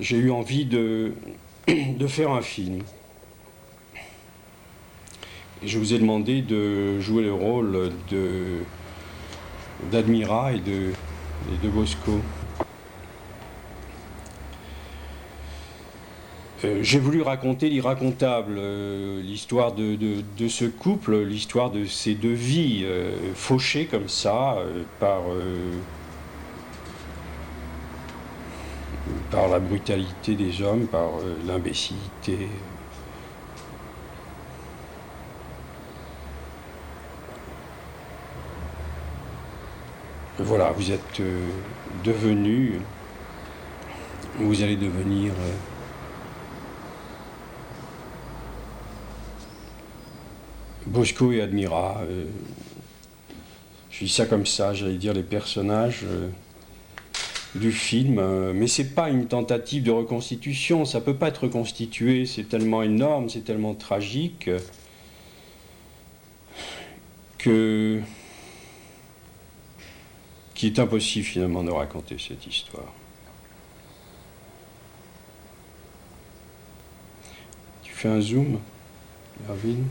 J'ai eu envie de faire un film. Et je vous ai demandé de jouer le rôle d'Admira et de Bosco. J'ai voulu raconter l'irracontable, l'histoire de ce couple, l'histoire de ces deux vies fauchées comme ça par la brutalité des hommes, par l'imbécilité. Voilà, vous êtes devenus, vous allez devenir Bosco et Admira. Je dis ça comme ça, j'allais dire les personnages du film, mais c'est pas une tentative de reconstitution, ça peut pas être reconstitué, c'est tellement énorme, c'est tellement tragique qu'il est impossible finalement de raconter cette histoire. Tu fais un zoom, Erwin?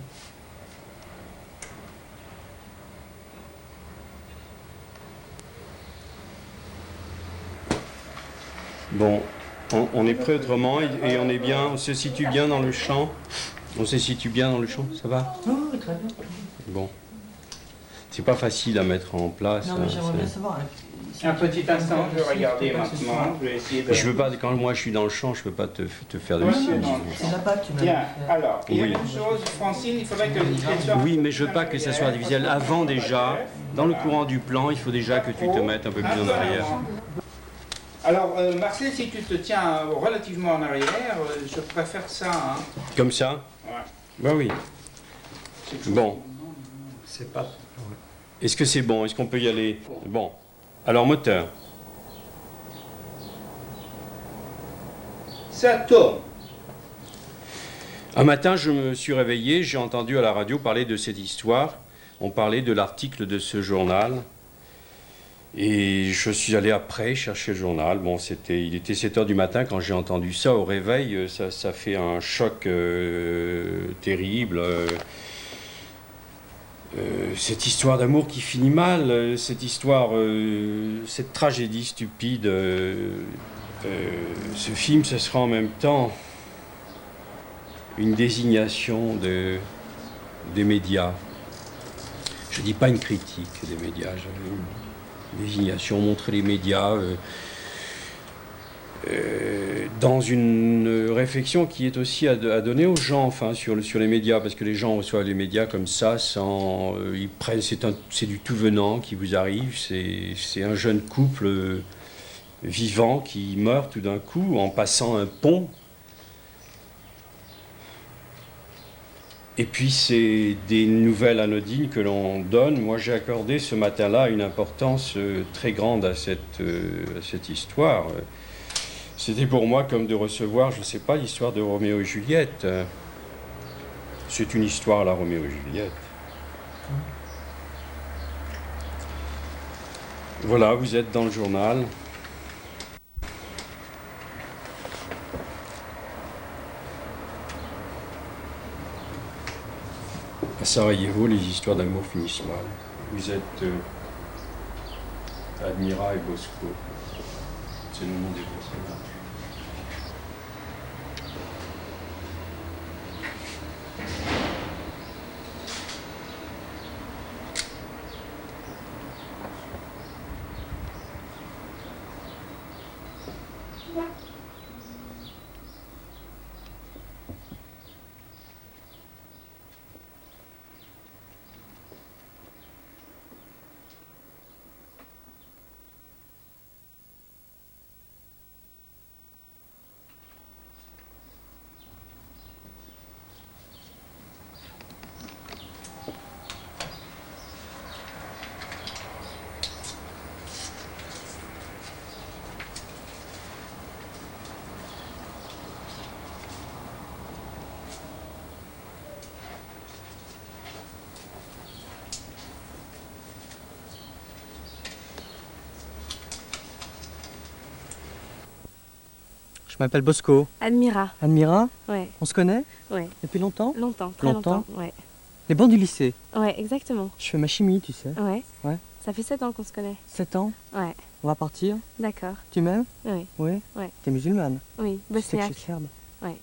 Bon, on est prêt autrement et on est bien, on se situe bien dans le champ. On se situe bien dans le champ, ça va? Oui, très bien. Bon. C'est pas facile à mettre en place. Non, mais j'aimerais bien savoir. Un petit instant, je vais regarder maintenant. Je vais essayer de... Je veux pas, quand moi je suis dans le champ, je peux pas te faire de Ouais, signe. non, C'est là-bas que tu m'as Bien, alors, il y a Oui. une chose, Francine, il faudrait que qu'elle soit... Oui, mais je veux pas que ça soit artificiel. Avant déjà, dans le courant du plan, il faut déjà que tu te mettes un peu plus en arrière. Alors, Marcel, si tu te tiens relativement en arrière, je préfère ça. Hein. Comme ça? Ouais. Ben oui. Bon. C'est pas... Est-ce que c'est bon? Est-ce qu'on peut y aller? Bon. Alors, moteur. Ça tourne. Un matin, je me suis réveillé, j'ai entendu à la radio parler de cette histoire. On parlait de l'article de ce journal. Et je suis allé après chercher le journal. Bon, il était 7 h du matin quand j'ai entendu ça au réveil. Ça fait un choc terrible. Cette histoire d'amour qui finit mal, cette histoire, cette tragédie stupide. Ce film, ce sera en même temps une désignation des médias. Je ne dis pas une critique des médias, une désignation, montrer les médias dans une réflexion qui est aussi à donner aux gens, enfin, sur les médias, parce que les gens reçoivent les médias comme ça, sans, ils prennent, c'est du tout venant qui vous arrive, c'est un jeune couple vivant qui meurt tout d'un coup en passant un pont. Et puis c'est des nouvelles anodines que l'on donne. Moi j'ai accordé ce matin-là une importance très grande à cette histoire. C'était pour moi comme de recevoir, je ne sais pas, l'histoire de Roméo et Juliette. C'est une histoire à la Roméo et Juliette. Voilà, vous êtes dans le journal. À Sarajevo, les histoires d'amour finissent mal. Vous êtes Admira et Bosco. C'est le nom des personnages. Je m'appelle Bosco. Admira, Admira, ouais, on se connaît ouais. depuis longtemps? Longtemps, très Longtemps. longtemps, ouais. Les bancs du lycée. Ouais, exactement. Je fais ma chimie, tu sais. Ouais. Ouais. Ça fait 7 ans qu'on se connaît. 7 ans, Ouais, on va partir. d'accord. Tu m'aimes? Oui, Oui. Ouais. T'es musulmane? oui. Tu sais que je Bosniaque. suis serbe? Ouais.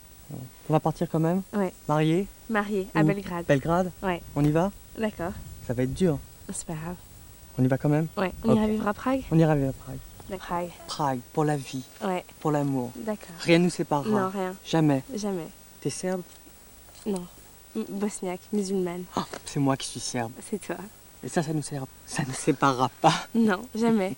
On va partir quand même? Ouais. Mariés? Mariée à Où? Belgrade. Belgrade? Ouais, On y va? d'accord. Ça va être dur. C'est pas grave. On y va quand même? Ouais. On Ok. ira vivre à Prague? On ira à Prague. Prague. Prague, pour la vie, Ouais, pour l'amour. d'accord. Rien ne nous séparera. Non, rien. Jamais. Jamais. T'es serbe? Non. Bosniaque, musulmane. Ah, c'est moi qui suis serbe. C'est toi. Et ça nous séparera pas. Non, jamais.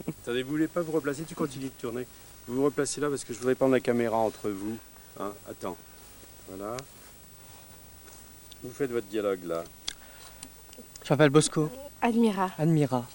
Attendez, vous voulez pas vous replacer? Tu continues de tourner. Vous vous replacez là parce que je voudrais prendre la caméra entre vous. Hein, attends. Voilà. Vous faites votre dialogue là. Je m'appelle Bosco. Admira. Admira.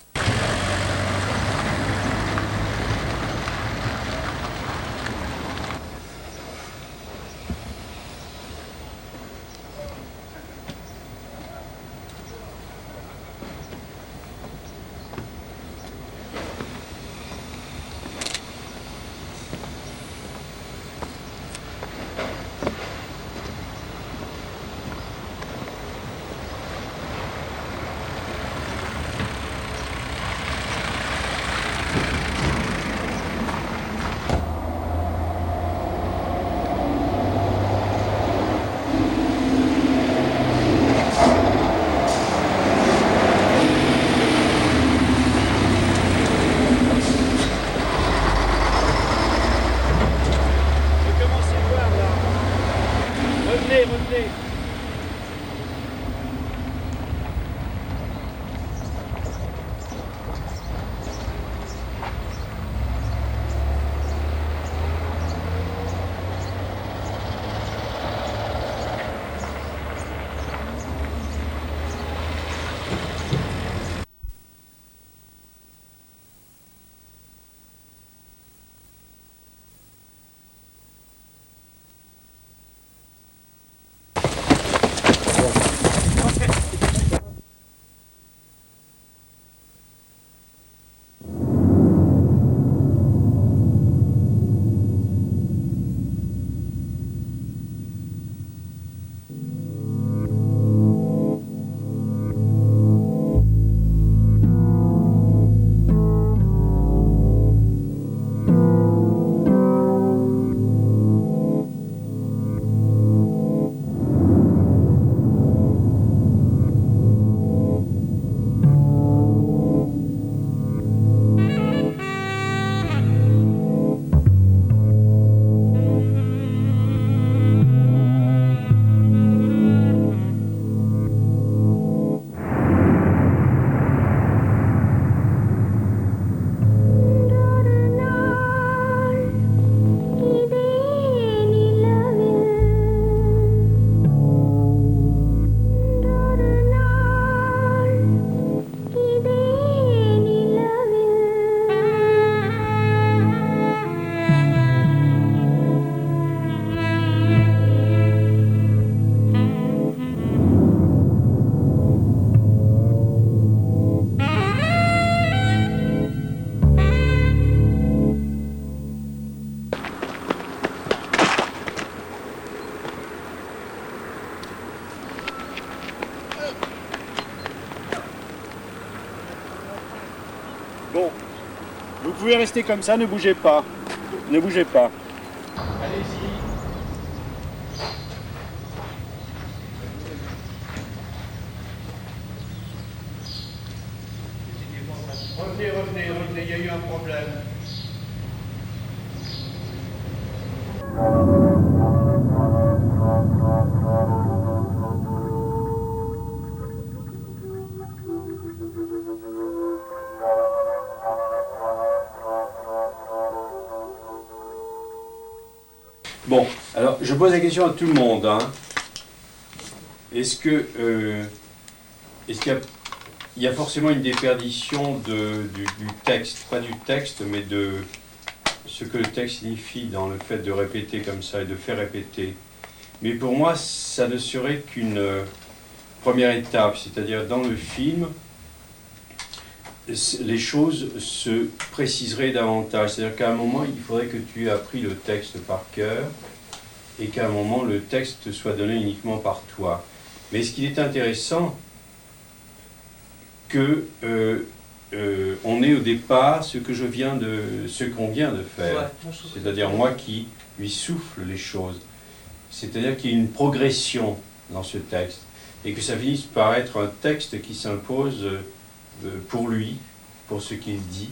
Bon, vous pouvez rester comme ça, ne bougez pas. Ne bougez pas. Allez-y. Revenez, il y a eu un problème. Bon, alors je pose la question à tout le monde. Hein. Est-ce qu'il y a forcément une déperdition du texte, pas du texte, mais de ce que le texte signifie dans le fait de répéter comme ça et de faire répéter. Mais pour moi, ça ne serait qu'une première étape, c'est-à-dire dans le film, les choses se préciseraient davantage. C'est-à-dire qu'à un moment, il faudrait que tu aies appris le texte par cœur et qu'à un moment, le texte soit donné uniquement par toi. Mais ce qu'il est intéressant, que on ait au départ ce qu'on vient de faire, c'est-à-dire moi qui lui souffle les choses, c'est-à-dire qu'il y a une progression dans ce texte et que ça finisse par être un texte qui s'impose pour lui, pour ce qu'il dit.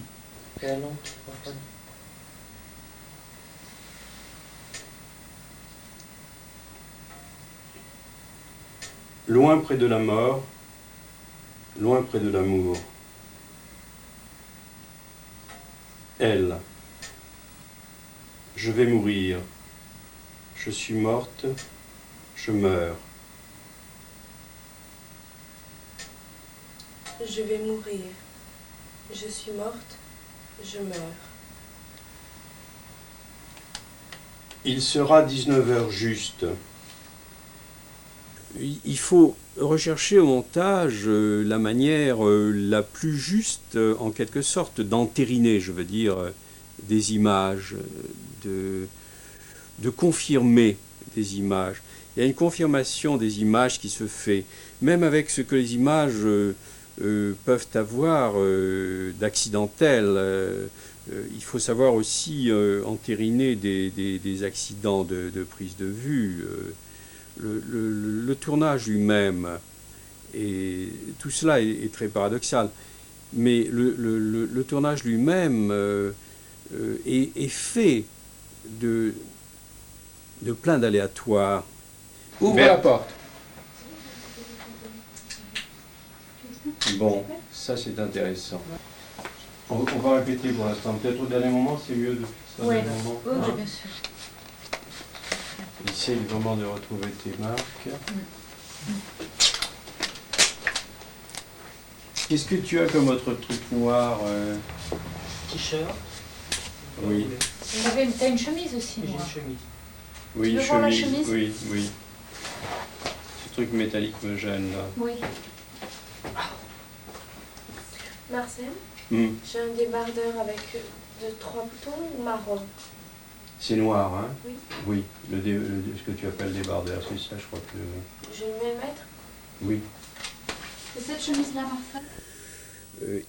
Loin près de la mort, loin près de l'amour. Elle. Je vais mourir. Je suis morte. Je meurs. Je vais mourir. Je suis morte. Je meurs. Il sera 19h juste. Il faut rechercher au montage la manière la plus juste, en quelque sorte, d'entériner, je veux dire, des images, de confirmer des images. Il y a une confirmation des images qui se fait, même avec ce que les images peuvent avoir d'accidentel. Il faut savoir aussi entériner des accidents de prise de vue. Le tournage lui-même, et tout cela est très paradoxal, mais le tournage lui-même est fait de plein d'aléatoires. Ouvre la porte. Bon, ça c'est intéressant. On va répéter pour l'instant. Peut-être au dernier moment, c'est mieux de faire ça au dernier moment. Oui, bien sûr. Essaye vraiment de retrouver tes marques. Qu'est-ce que tu as comme autre truc noir T-shirt. Oui. T'as une chemise aussi, J'ai moi. une chemise. Oui, Tu veux voir la chemise? Oui, oui. Ce truc métallique me gêne là. Oui. Marcel, Hmm. j'ai un débardeur avec 3 boutons ou marron? C'est noir, hein? Oui. Oui, ce que tu appelles débardeur, c'est ça, je crois que... Je vais le mettre. Oui. C'est cette chemise-là, Marcel?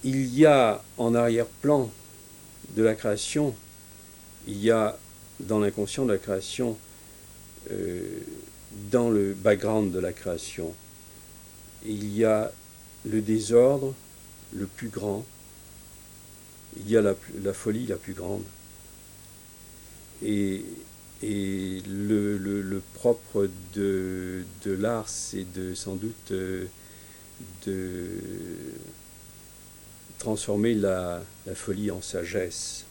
Il y a en arrière-plan de la création, il y a dans l'inconscient de la création, dans le background de la création, il y a le désordre le plus grand, il y a la folie la plus grande. Et le propre de l'art, c'est sans doute de transformer la folie en sagesse.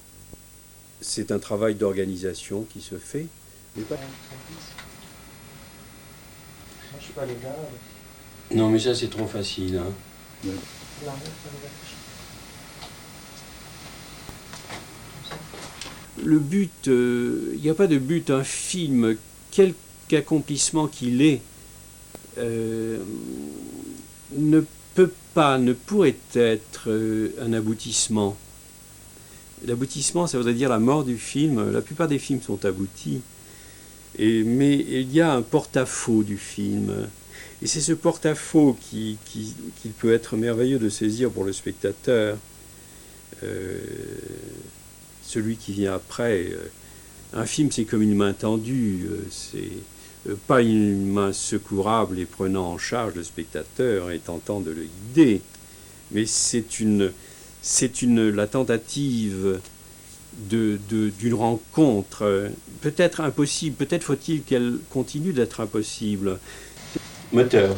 C'est un travail d'organisation qui se fait. Moi, je peux aller là. Non, mais ça, c'est trop facile. Hein. Là, Le but, il n'y a pas de but. Un film, quelque accomplissement qu'il ait, ne pourrait être un aboutissement. L'aboutissement, ça voudrait dire la mort du film. La plupart des films sont aboutis. Mais il y a un porte-à-faux du film. Et c'est ce porte-à-faux qui peut être merveilleux de saisir pour le spectateur. celui qui vient après. Un film, c'est comme une main tendue, c'est pas une main secourable et prenant en charge le spectateur et tentant de le guider, mais c'est la tentative d'une rencontre, peut-être impossible, peut-être faut-il qu'elle continue d'être impossible. Moteur.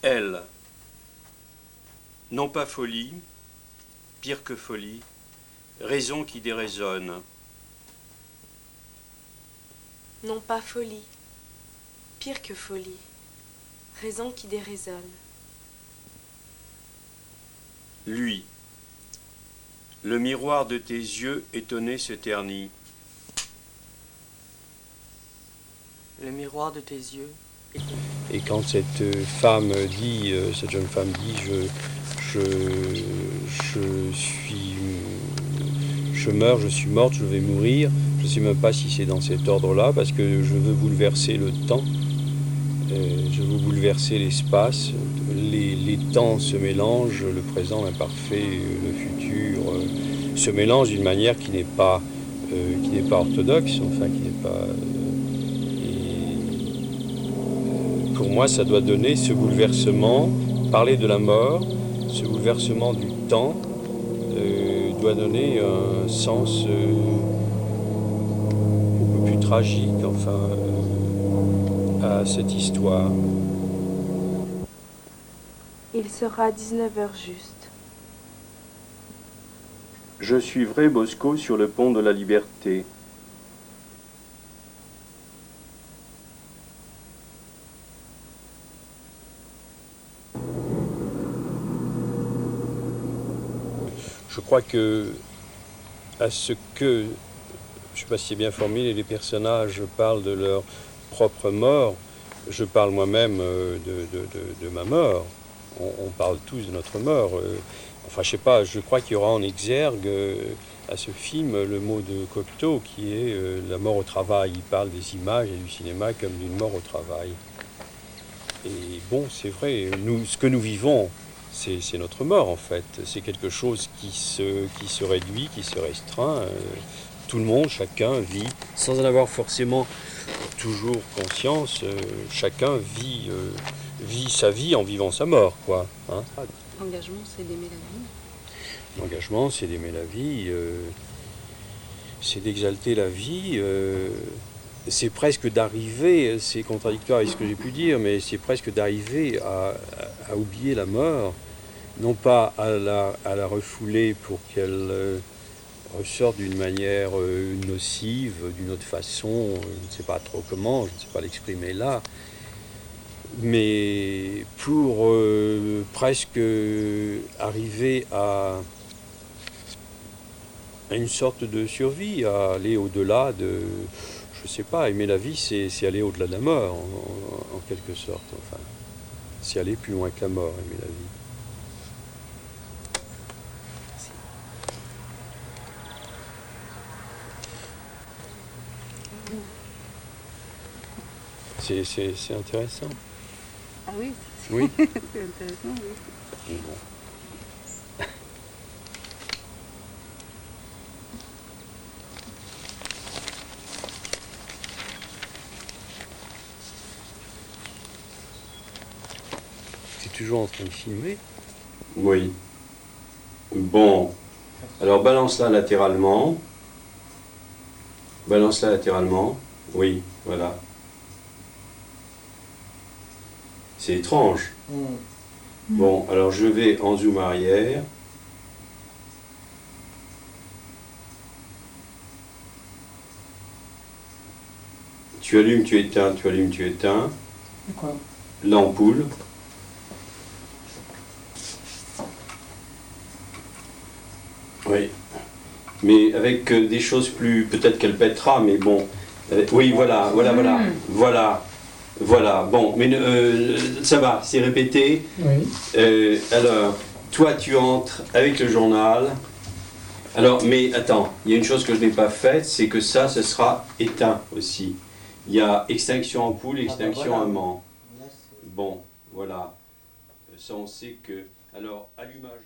Elle. Non pas folie, pire que folie, raison qui déraisonne. Non pas folie, pire que folie, raison qui déraisonne. Lui. Le miroir de tes yeux étonnés se ternit. Le miroir de tes yeux. Et quand cette femme dit, cette jeune femme dit, je meurs, je suis morte, je vais mourir. Je ne sais même pas si c'est dans cet ordre-là, parce que je veux bouleverser le temps, je veux bouleverser l'espace. Les temps se mélangent, le présent, l'imparfait, le futur, se mélangent d'une manière qui n'est pas orthodoxe, enfin qui n'est pas. Pour moi, ça doit donner ce bouleversement, parler de la mort, ce bouleversement du temps, doit donner un sens beaucoup plus tragique, enfin, à cette histoire. Il sera 19h juste. Je suivrai Bosco sur le pont de la Liberté. Je crois que, à ce que, je ne sais pas si c'est bien formulé, les personnages parlent de leur propre mort, je parle moi-même de ma mort. On parle tous de notre mort. Enfin, je ne sais pas, je crois qu'il y aura en exergue à ce film le mot de Cocteau qui est la mort au travail. Il parle des images et du cinéma comme d'une mort au travail. Et bon, c'est vrai, ce que nous vivons, c'est notre mort en fait. C'est quelque chose qui se réduit, qui se restreint. Tout le monde, chacun vit, sans en avoir forcément toujours conscience, chacun vit sa vie en vivant sa mort, quoi. Hein. L'engagement, c'est d'aimer la vie. L'engagement, c'est d'aimer la vie, c'est d'exalter la vie. C'est presque d'arriver, c'est contradictoire avec ce que j'ai pu dire, mais c'est presque d'arriver à oublier la mort, non pas à la refouler pour qu'elle ressorte d'une manière nocive, d'une autre façon, je ne sais pas trop comment, je ne sais pas l'exprimer là, mais pour presque arriver à une sorte de survie, à aller au-delà de... Je sais pas, aimer la vie, c'est aller au-delà de la mort, en quelque sorte. Enfin, c'est aller plus loin que la mort, aimer la vie. C'est intéressant. Ah oui, Oui. c'est intéressant, oui. Bon. Toujours en train de filmer. Oui. Bon. Alors balance-la latéralement. Balance-la latéralement. Oui, voilà. C'est étrange. Bon, alors je vais en zoom arrière. Tu allumes, tu éteins, tu allumes, tu éteins. Quoi? L'ampoule. Oui, mais avec des choses plus... Peut-être qu'elle pètera, mais bon... oui, voilà. Bon, mais ça va, c'est répété. Oui. Alors, toi, tu entres avec le journal. Alors, mais attends, il y a une chose que je n'ai pas faite, c'est que ça, ce sera éteint aussi. Il y a extinction ampoule, extinction voilà. amant. Là, c'est- Bon, Voilà. Ça, on sait que... Alors, allumage...